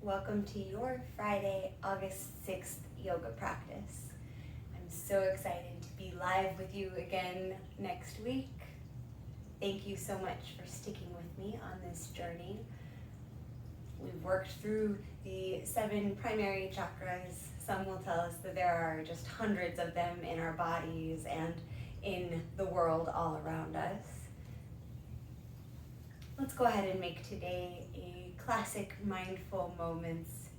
Welcome to your Friday, August 6th yoga practice. I'm so excited to be live with you again next week. Thank you so much for sticking with me on this journey. We've worked through the 7 primary chakras. Some will tell us that there are just hundreds of them in our bodies and in the world all around us. Let's go ahead and make today a classic mindful moments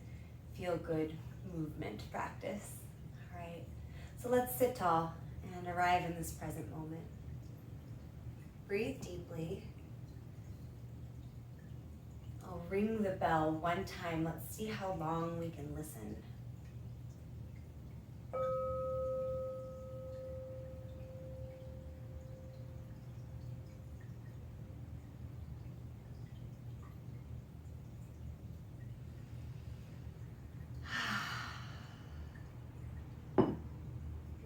feel good movement practice. All right, so let's sit tall and arrive in this present moment. Breathe deeply. I'll ring the bell one time. Let's see how long we can listen.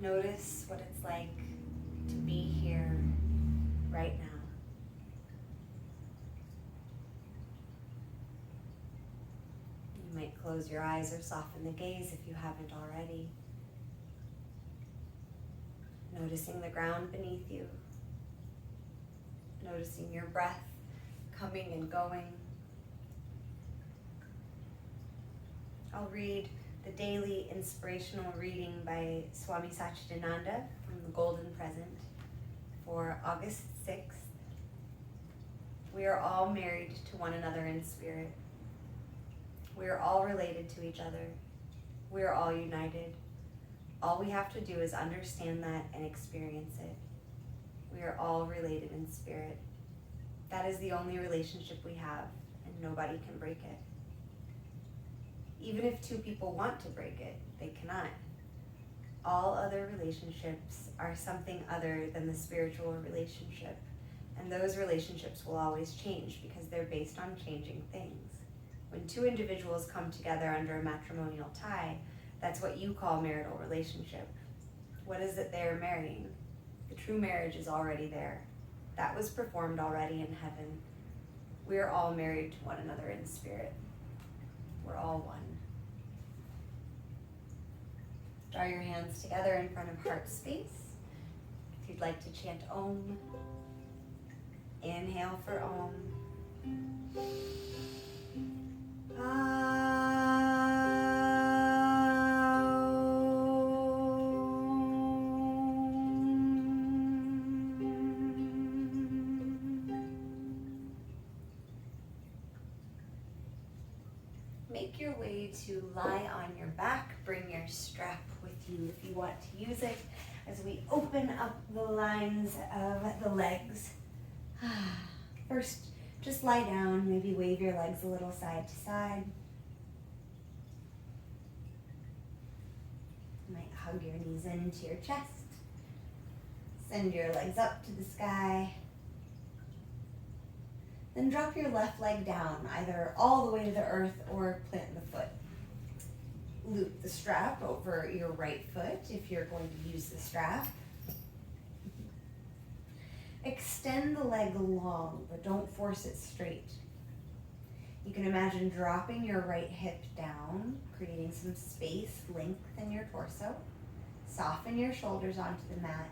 Notice what it's like to be here right now. You might close your eyes or soften the gaze if you haven't already. Noticing the ground beneath you. Noticing your breath coming and going. I'll read the daily inspirational reading by Swami Satchidananda from the Golden Present for August 6th. We are all married to one another in spirit. We are all related to each other. We are all united. All we have to do is understand that and experience it. We are all related in spirit. That is the only relationship we have, and nobody can break it. Even if 2 people want to break it, they cannot. All other relationships are something other than the spiritual relationship, and those relationships will always change because they're based on changing things. When 2 individuals come together under a matrimonial tie, that's what you call marital relationship. What is it they're marrying? The true marriage is already there. That was performed already in heaven. We are all married to one another in spirit. We're all one. Draw your hands together in front of heart space. If you'd like to chant Om, inhale for Om. Make your way to lie on your back. Bring your strap with you if you want to use it as we open up the lines of the legs. First, just lie down, maybe wave your legs a little side to side. You might hug your knees into your chest. Send your legs up to the sky. Then drop your left leg down, either all the way to the earth or plant the foot. Loop the strap over your right foot if you're going to use the strap. Extend the leg long, but don't force it straight. You can imagine dropping your right hip down, creating some space, length in your torso. Soften your shoulders onto the mat.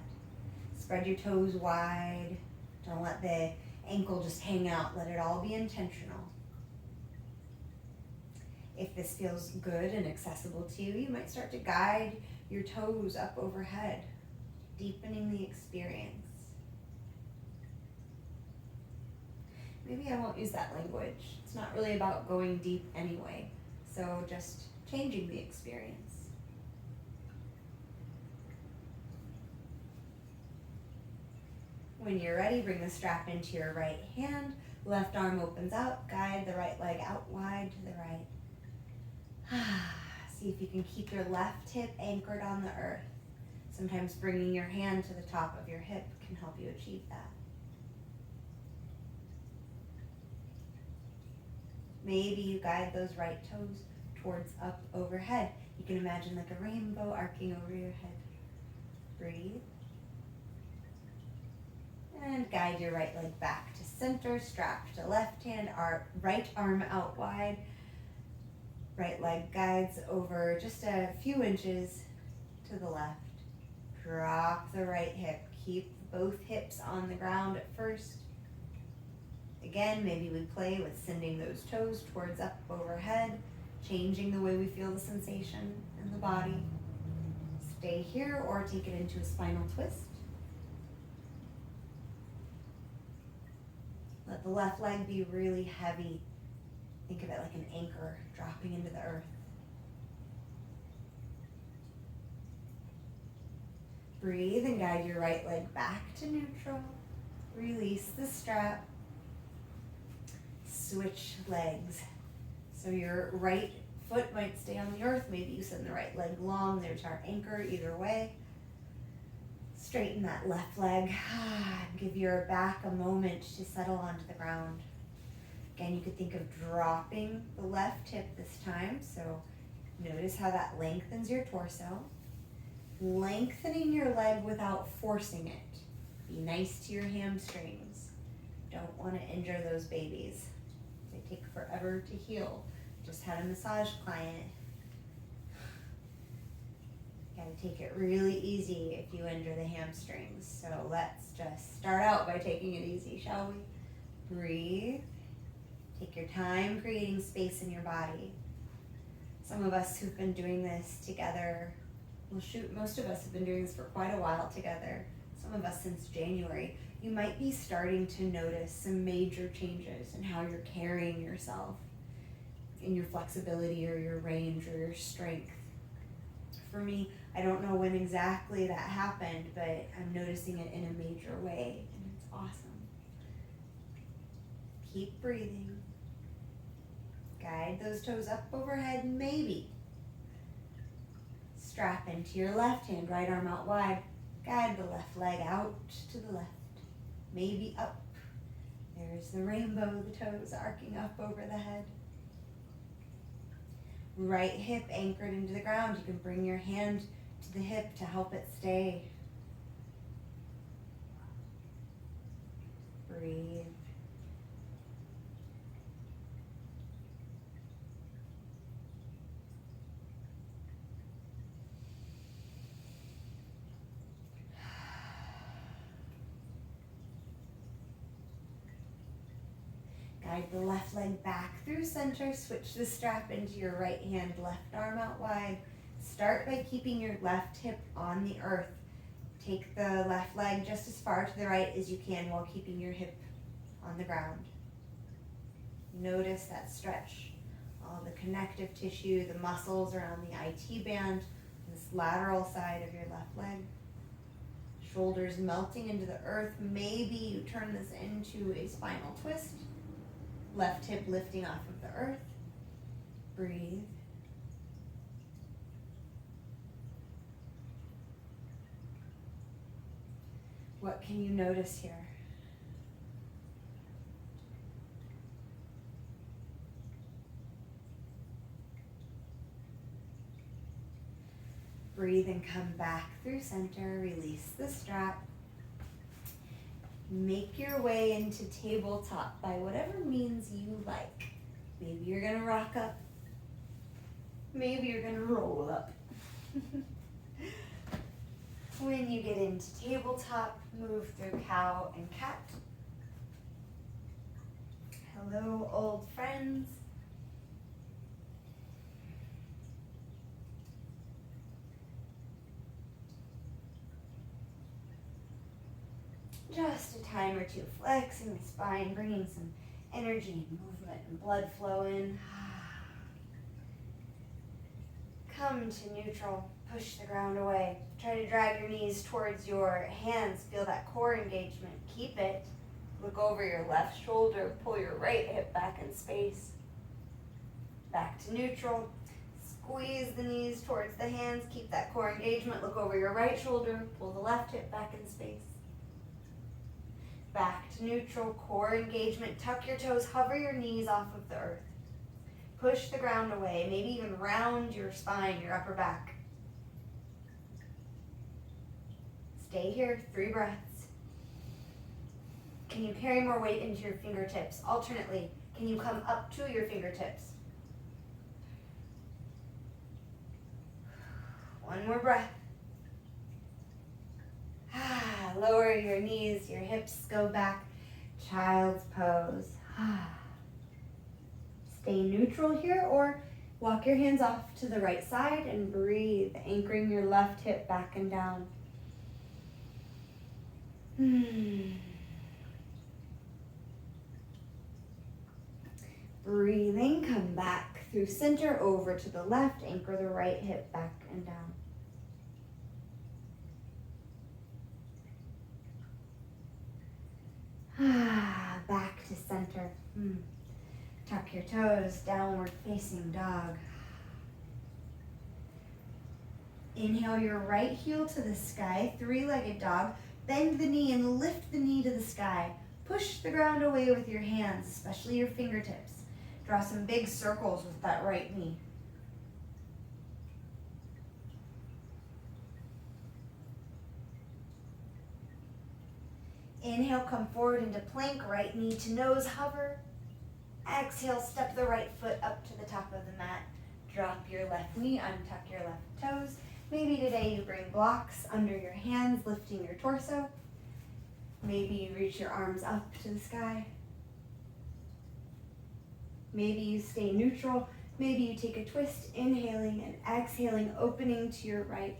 Spread your toes wide. Don't let the ankle just hang out. Let it all be intentional. If this feels good and accessible to you, you might start to guide your toes up overhead, deepening the experience. Maybe I won't use that language. It's not really about going deep anyway, so just changing the experience. When you're ready, bring the strap into your right hand. Left arm opens out. Guide the right leg out wide to the right. See if you can keep your left hip anchored on the earth. Sometimes bringing your hand to the top of your hip can help you achieve that. Maybe you guide those right toes towards up overhead. You can imagine like a rainbow arcing over your head. Breathe. And guide your right leg back to center, strap to left hand, right arm out wide. Right leg guides over just a few inches to the left. Drop the right hip. Keep both hips on the ground at first. Again, maybe we play with sending those toes towards up overhead, changing the way we feel the sensation in the body. Stay here or take it into a spinal twist. Let the left leg be really heavy. Think of it like an anchor dropping into the earth. Breathe and guide your right leg back to neutral. Release the strap. Switch legs. So your right foot might stay on the earth. Maybe you send the right leg long. There's our anchor either way. Straighten that left leg. Give your back a moment to settle onto the ground. Again, you could think of dropping the left hip this time. So notice how that lengthens your torso. Lengthening your leg without forcing it. Be nice to your hamstrings. Don't want to injure those babies. They take forever to heal. Just had a massage client. You gotta take it really easy if you injure the hamstrings. So let's just start out by taking it easy, shall we? Breathe. Take your time creating space in your body. Some of us who've been doing this together, well shoot, most of us have been doing this for quite a while together. Some of us since January. You might be starting to notice some major changes in how you're carrying yourself, in your flexibility or your range or your strength. For me, I don't know when exactly that happened, but I'm noticing it in a major way, and it's awesome. Keep breathing. Guide those toes up overhead, maybe. Strap into your left hand, right arm out wide. Guide the left leg out to the left, maybe up. There's the rainbow, the toes arcing up over the head. Right hip anchored into the ground. You can bring your hand to the hip to help it stay. Breathe. Guide the left leg back through center. Switch the strap into your right hand, left arm out wide. Start by keeping your left hip on the earth. Take the left leg just as far to the right as you can while keeping your hip on the ground. Notice that stretch. All the connective tissue, the muscles around the IT band, this lateral side of your left leg. Shoulders melting into the earth. Maybe you turn this into a spinal twist. Left hip lifting off of the earth. Breathe. What can you notice here? Breathe and come back through center. Release the strap. Make your way into tabletop by whatever means you like. Maybe you're gonna rock up. Maybe you're gonna roll up. When you get into tabletop, move through cow and cat. Hello, old friends. Just a time or two flexing the spine, bringing some energy and movement and blood flow in. Come to neutral. Push the ground away. Try to drag your knees towards your hands. Feel that core engagement. Keep it. Look over your left shoulder. Pull your right hip back in space. Back to neutral. Squeeze the knees towards the hands. Keep that core engagement. Look over your right shoulder. Pull the left hip back in space. Back to neutral. Core engagement. Tuck your toes. Hover your knees off of the earth. Push the ground away. Maybe even round your spine, your upper back. Stay here, 3 breaths. Can you carry more weight into your fingertips? Alternately, can you come up to your fingertips? One more breath. Lower your knees, your hips go back. Child's pose. Stay neutral here or walk your hands off to the right side and breathe, anchoring your left hip back and down. Breathing, come back through center over to the left, anchor the right hip back and down. Back to center. Tuck your toes, downward facing dog. Inhale your right heel to the sky, three-legged dog. Bend the knee and lift the knee to the sky. Push the ground away with your hands, especially your fingertips. Draw some big circles with that right knee. Inhale, come forward into plank, right knee to nose, hover. Exhale, step the right foot up to the top of the mat. Drop your left knee, untuck your left toes. Maybe today you bring blocks under your hands, lifting your torso. Maybe you reach your arms up to the sky. Maybe you stay neutral. Maybe you take a twist, inhaling and exhaling, opening to your right.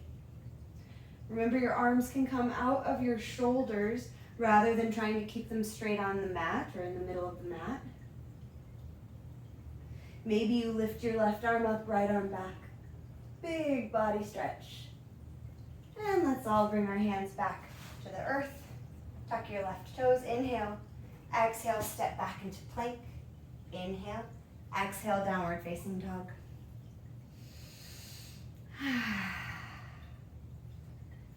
Remember, your arms can come out of your shoulders rather than trying to keep them straight on the mat or in the middle of the mat. Maybe you lift your left arm up, right arm back. Big body stretch. And let's all bring our hands back to the earth. Tuck your left toes, inhale. Exhale, step back into plank. Inhale. Exhale, downward facing dog.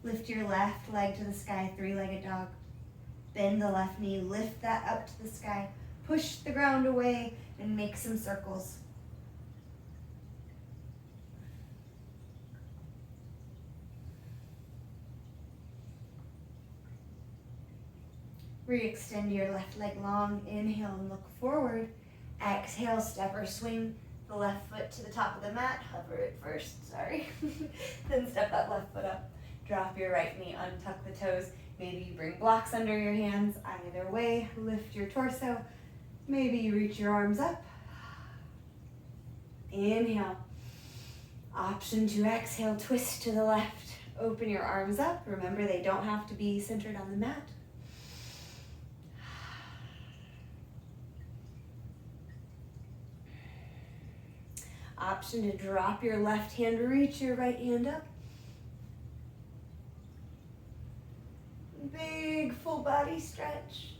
Lift your left leg to the sky, three-legged dog. Bend the left knee, lift that up to the sky. Push the ground away and make some circles. Re-extend your left leg long. Inhale and look forward. Exhale, step or swing the left foot to the top of the mat. Hover it first, sorry. Then step that left foot up. Drop your right knee, untuck the toes. Maybe you bring blocks under your hands. Either way, lift your torso. Maybe you reach your arms up. Inhale. Option to exhale, twist to the left. Open your arms up. Remember, they don't have to be centered on the mat. Option to drop your left hand, reach your right hand up. Big full body stretch.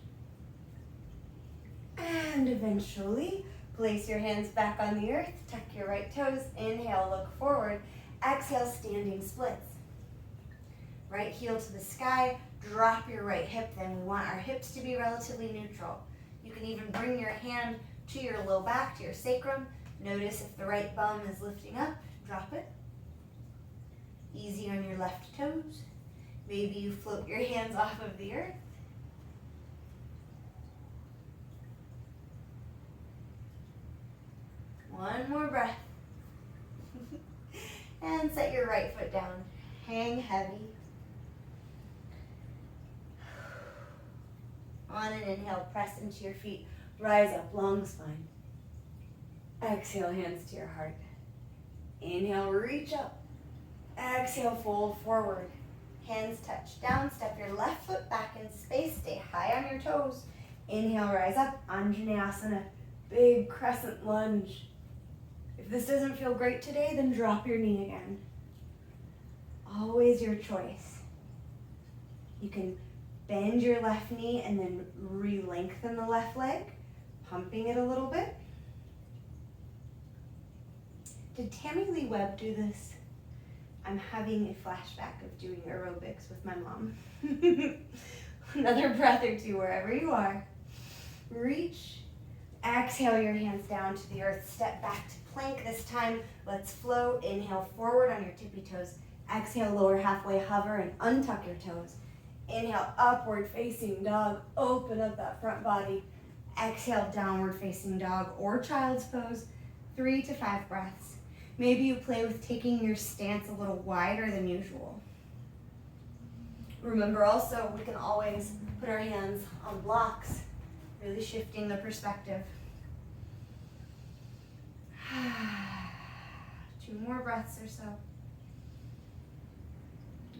And eventually, place your hands back on the earth, tuck your right toes, inhale, look forward. Exhale, standing splits. Right heel to the sky, drop your right hip, then we want our hips to be relatively neutral. You can even bring your hand to your low back, to your sacrum. Notice if the right bum is lifting up, drop it. Easy on your left toes. Maybe you float your hands off of the earth. One more breath. And set your right foot down. Hang heavy. On an inhale, press into your feet. Rise up, long spine. Exhale, hands to your heart. Inhale, reach up. Exhale, fold forward. Hands touch down. Step your left foot back in space. Stay high on your toes. Inhale, rise up. Anjaneyasana. Big crescent lunge. If this doesn't feel great today, then drop your knee again. Always your choice. You can bend your left knee and then re-lengthen the left leg, pumping it a little bit. Did Tammy Lee Webb do this? I'm having a flashback of doing aerobics with my mom. Another breath or two wherever you are. Reach. Exhale your hands down to the earth. Step back to plank this time. Let's flow. Inhale forward on your tippy toes. Exhale, lower halfway, hover and untuck your toes. Inhale, upward facing dog. Open up that front body. Exhale, downward facing dog or child's pose. 3 to 5 breaths. Maybe you play with taking your stance a little wider than usual. Remember also, we can always put our hands on blocks, really shifting the perspective. 2 more breaths or so.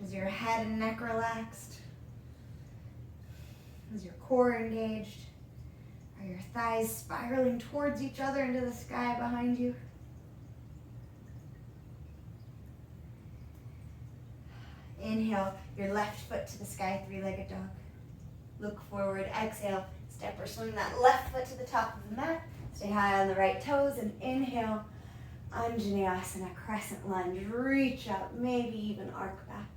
Is your head and neck relaxed? Is your core engaged? Are your thighs spiraling towards each other into the sky behind you? Inhale, your left foot to the sky, 3-legged dog. Look forward, exhale, step or swing that left foot to the top of the mat. Stay high on the right toes and inhale, Anjaneyasana, crescent lunge. Reach up, maybe even arc back.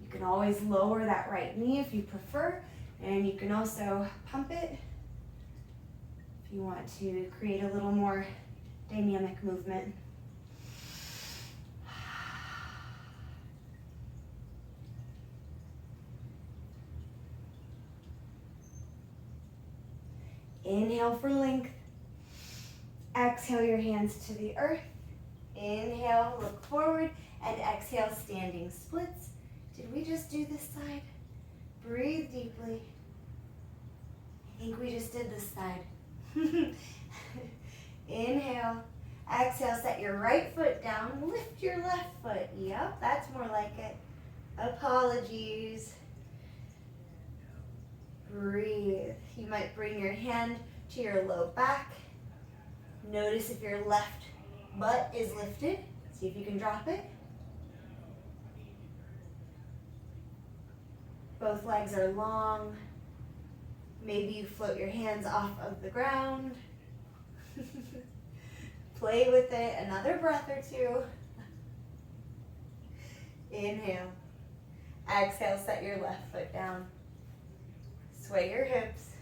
You can always lower that right knee if you prefer, and you can also pump it if you want to create a little more dynamic movement. Inhale for length. Exhale your hands to the earth. Inhale, look forward, and exhale, standing splits. Did we just do this side? Breathe deeply. I think we just did this side. Inhale. Exhale, set your right foot down. Lift your left foot. Yep, that's more like it. Apologies. Breathe. You might bring your hand to your low back. Notice if your left butt is lifted. See if you can drop it. Both legs are long. Maybe you float your hands off of the ground. Play with it. Another breath or 2. Inhale. Exhale, set your left foot down. Sway your hips.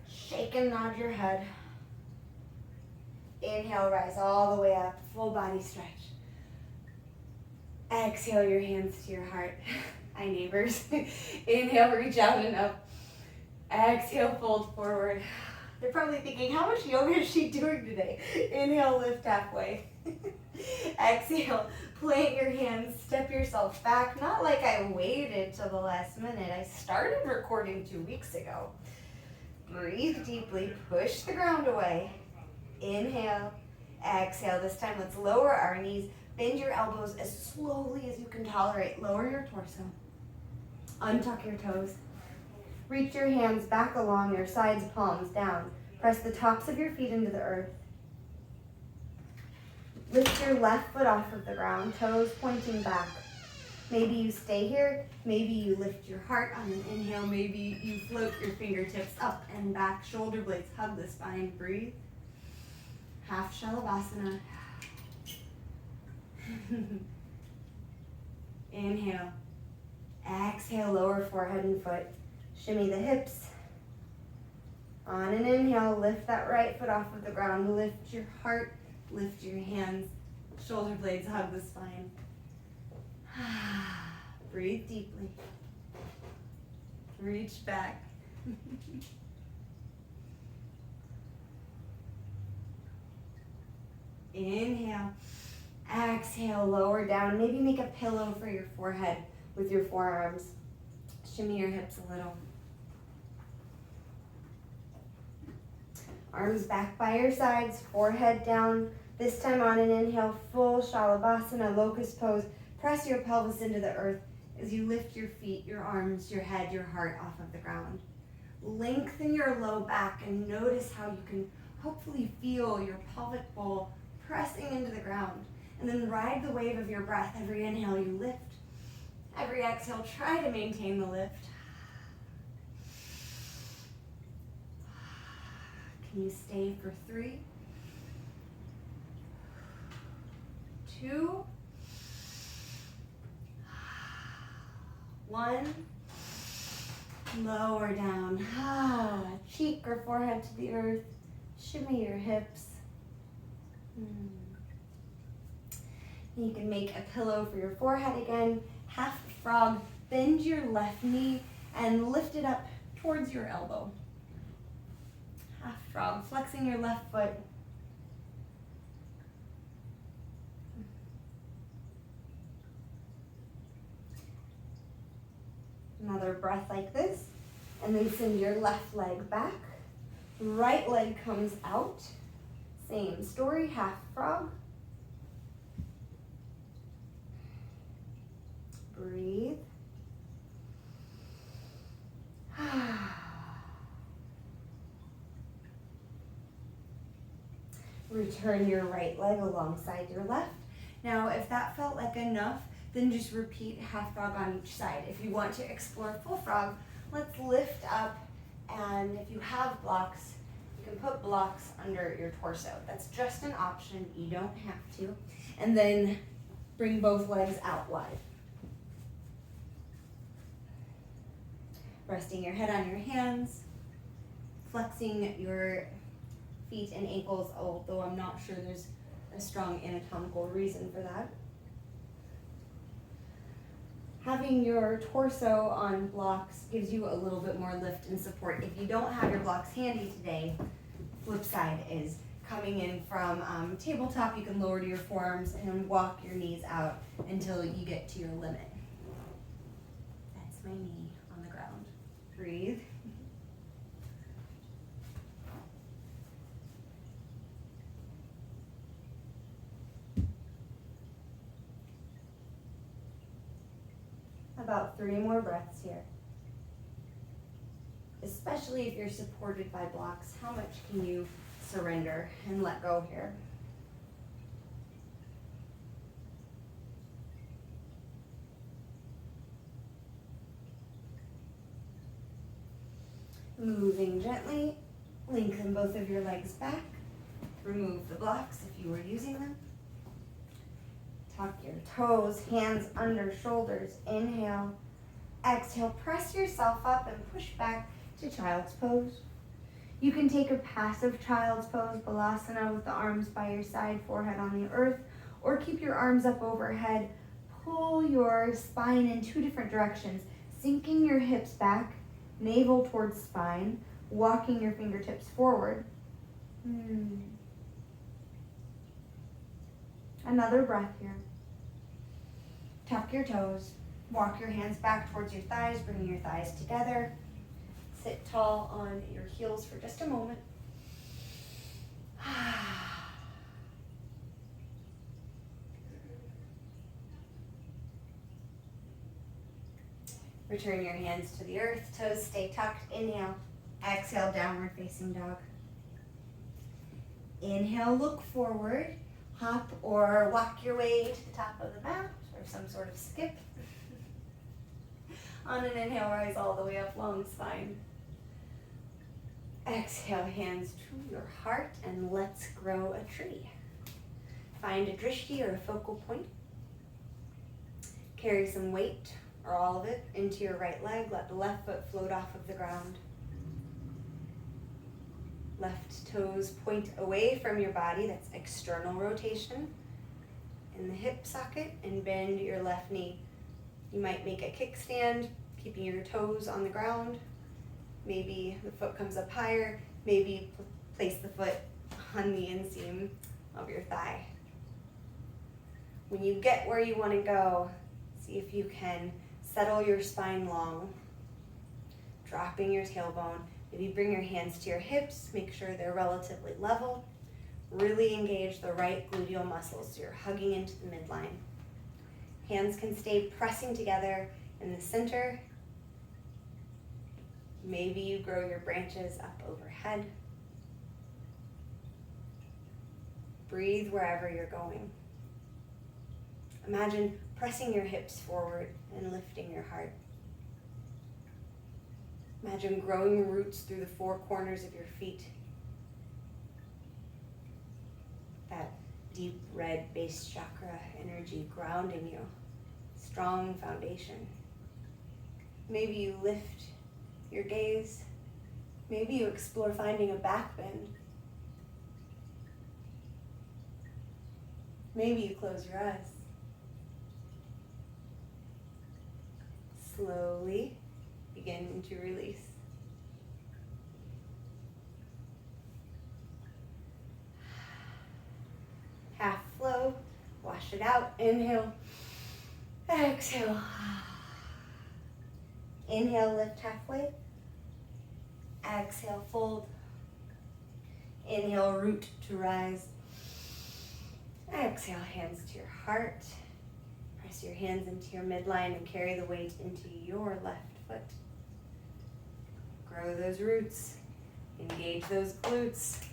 Shake and nod your head. Inhale, rise all the way up. Full body stretch. Exhale your hands to your heart. Hi, neighbors. Inhale, reach out and up. Exhale, fold forward. They're probably thinking, how much yoga is she doing today? Inhale, lift halfway. Exhale, plant your hands, step yourself back. Not like I waited till the last minute. I started recording 2 weeks ago. Breathe deeply, push the ground away. Inhale, exhale. This time let's lower our knees. Bend your elbows as slowly as you can tolerate. Lower your torso. Untuck your toes. Reach your hands back along your sides, palms down. Press the tops of your feet into the earth. Lift your left foot off of the ground, toes pointing back. Maybe you stay here. Maybe you lift your heart on an inhale. Maybe you float your fingertips up and back. Shoulder blades hug the spine. Breathe. Half Shalabhasana. Inhale. Exhale, lower forehead and foot. Shimmy the hips. On an inhale, lift that right foot off of the ground. Lift your heart, lift your hands. Shoulder blades hug the spine. Breathe deeply. Reach back. Inhale. Exhale, lower down. Maybe make a pillow for your forehead with your forearms. Shimmy your hips a little. Arms back by your sides, forehead down. This time on an inhale, full Shalabhasana, locust pose. Press your pelvis into the earth as you lift your feet, your arms, your head, your heart off of the ground. Lengthen your low back and notice how you can hopefully feel your pelvic bowl pressing into the ground. And then ride the wave of your breath. Every inhale you lift. Every exhale, try to maintain the lift. Can you stay for 3, 2, 1. Lower down. Cheek or forehead to the earth. Shimmy your hips. You can make a pillow for your forehead again. Half frog. Bend your left knee and lift it up towards your elbow. Half frog, flexing your left foot. Another breath like this. And then send your left leg back. Right leg comes out. Same story, half frog. Breathe. Return your right leg alongside your left. Now, if that felt like enough, then just repeat half frog on each side. If you want to explore full frog, let's lift up, and if you have blocks, you can put blocks under your torso. That's just an option, you don't have to. And then bring both legs out wide. Resting your head on your hands, flexing your feet and ankles, although I'm not sure there's a strong anatomical reason for that. Having your torso on blocks gives you a little bit more lift and support. If you don't have your blocks handy today, flip side is coming in from tabletop. You can lower to your forearms and walk your knees out until you get to your limit. That's my knee on the ground. Breathe. About 3 more breaths here. Especially if you're supported by blocks, how much can you surrender and let go here? Moving gently, lengthen both of your legs back. Remove the blocks if you were using them. Tuck your toes, hands under shoulders. Inhale. Exhale, press yourself up and push back to child's pose. You can take a passive child's pose, balasana, with the arms by your side, forehead on the earth, or keep your arms up overhead. Pull your spine in 2 different directions, sinking your hips back, navel towards spine, walking your fingertips forward. Another breath here. Tuck your toes, walk your hands back towards your thighs, bringing your thighs together. Sit tall on your heels for just a moment. Return your hands to the earth, toes stay tucked. Inhale, exhale, downward facing dog. Inhale, look forward, hop or walk your way to the top of the mat or some sort of skip. On an inhale, rise all the way up, long spine. Exhale, hands to your heart, and let's grow a tree. Find a drishti or a focal point. Carry some weight, or all of it, into your right leg. Let the left foot float off of the ground. Left toes point away from your body. That's external rotation. In the hip socket, and bend your left knee. You might make a kickstand, keeping your toes on the ground. Maybe the foot comes up higher. Maybe place the foot on the inseam of your thigh. When you get where you want to go, see if you can settle your spine long, dropping your tailbone. Maybe bring your hands to your hips, make sure they're relatively level. Really engage the right gluteal muscles so you're hugging into the midline. Hands can stay pressing together in the center. Maybe you grow your branches up overhead. Breathe wherever you're going. Imagine pressing your hips forward and lifting your heart. Imagine growing roots through the 4 corners of your feet. That deep red base chakra energy grounding you. Strong foundation. Maybe you lift your gaze. Maybe you explore finding a back bend. Maybe you close your eyes. Slowly begin to release. Half flow, wash it out. Inhale, exhale. Inhale, lift halfway. Exhale, fold. Inhale, root to rise. Exhale, hands to your heart. Press your hands into your midline and carry the weight into your left foot. Grow those roots. Engage those glutes.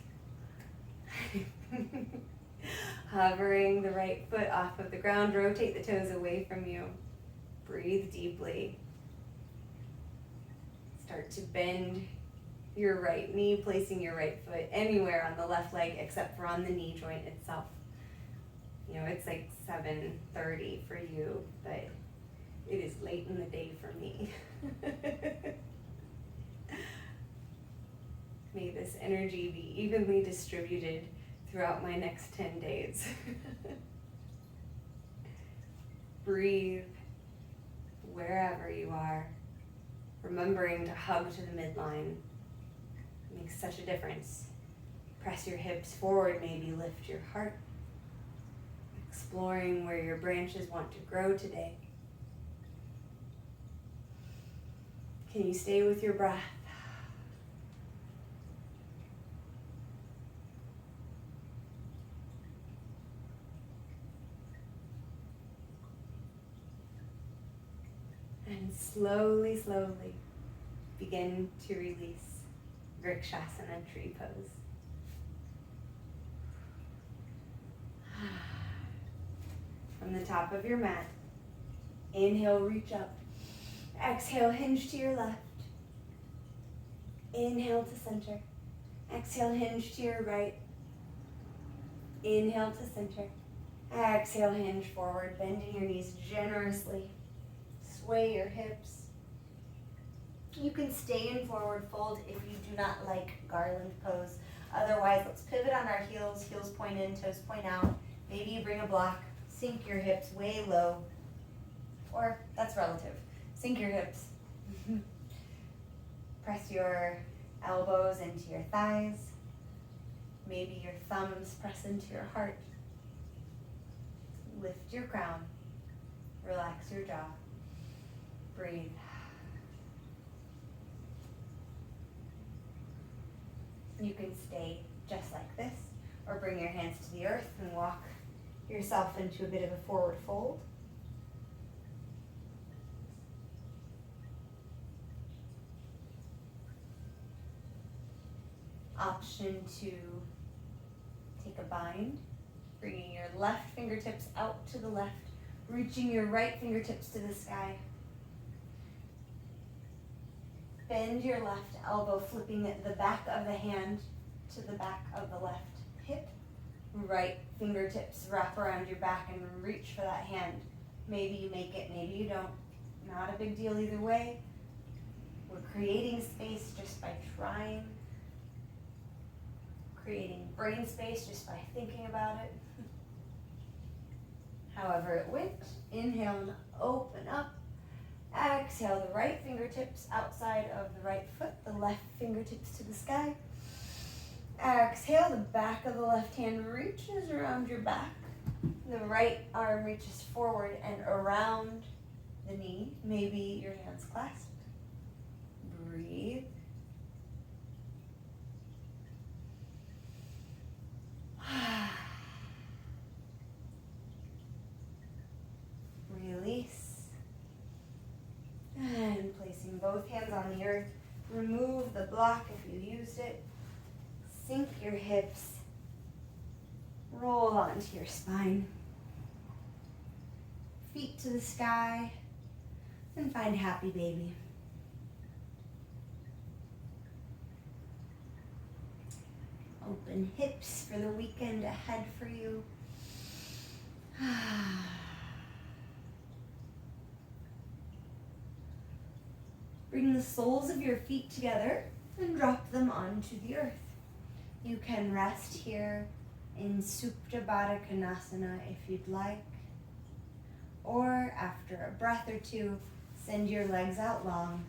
Hovering the right foot off of the ground. Rotate the toes away from you. Breathe deeply. Start to bend your right knee, placing your right foot anywhere on the left leg except for on the knee joint itself. You know, it's like 7:30 for you, but it is late in the day for me. May this energy be evenly distributed throughout my next 10 days. Breathe wherever you are, remembering to hug to the midline. It makes such a difference. Press your hips forward, maybe lift your heart. Exploring where your branches want to grow today. Can you stay with your breath? And slowly, slowly begin to release Vrikshasana, tree pose. From the top of your mat, inhale, reach up. Exhale, hinge to your left. Inhale to center. Exhale, hinge to your right. Inhale to center. Exhale, hinge forward, bending your knees generously. Sway your hips. You can stay in forward fold if you do not like garland pose. Otherwise, let's pivot on our heels. Heels point in, toes point out. Maybe you bring a block. Sink your hips way low. Or, that's relative. Sink your hips. Press your elbows into your thighs. Maybe your thumbs press into your heart. Lift your crown. Relax your jaw. Breathe. You can stay just like this, or bring your hands to the earth and walk yourself into a bit of a forward fold. Option to take a bind, bringing your left fingertips out to the left, reaching your right fingertips to the sky. Bend your left elbow, flipping the back of the hand to the back of the left hip. Right fingertips wrap around your back and reach for that hand. Maybe you make it, maybe you don't. Not a big deal either way. We're creating space just by trying. Creating brain space just by thinking about it. However it went. Inhale and open up. Exhale, the right fingertips outside of the right foot, the left fingertips to the sky. Exhale, the back of the left hand reaches around your back. The right arm reaches forward and around the knee. Maybe your hands clasped. Breathe. Release. And placing both hands on the earth, remove the block if you used it. Sink your hips. Roll onto your spine. Feet to the sky. And find happy baby. Open hips for the weekend ahead for you. Bring the soles of your feet together and drop them onto the earth. You can rest here in Supta Baddha Konasana if you'd like. Or after a breath or two, send your legs out long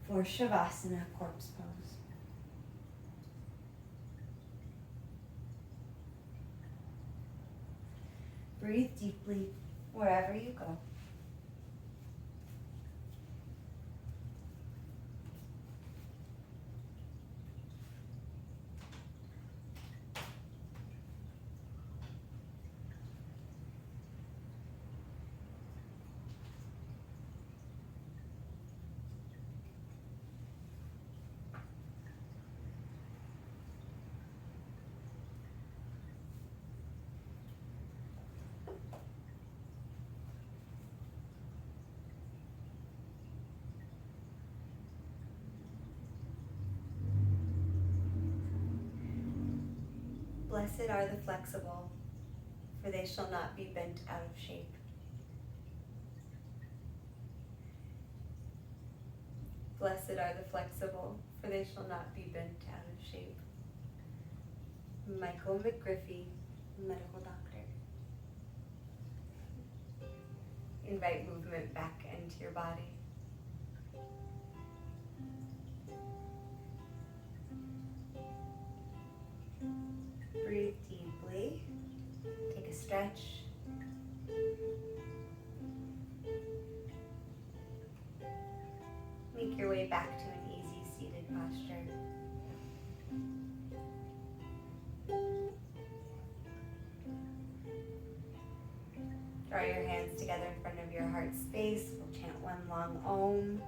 for Shavasana, corpse pose. Breathe deeply wherever you go. Blessed are the flexible, for they shall not be bent out of shape. Blessed are the flexible, for they shall not be bent out of shape. Michael McGriffey, medical doctor. Invite movement back into your body. Breathe deeply. Take a stretch. Make your way back to an easy seated posture. Draw your hands together in front of your heart space. We'll chant one long Om.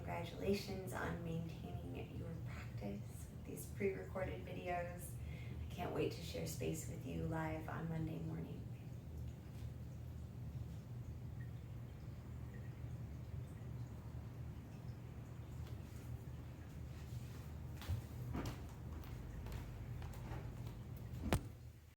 Congratulations on maintaining your practice with these pre-recorded videos. I can't wait to share space with you live on Monday morning.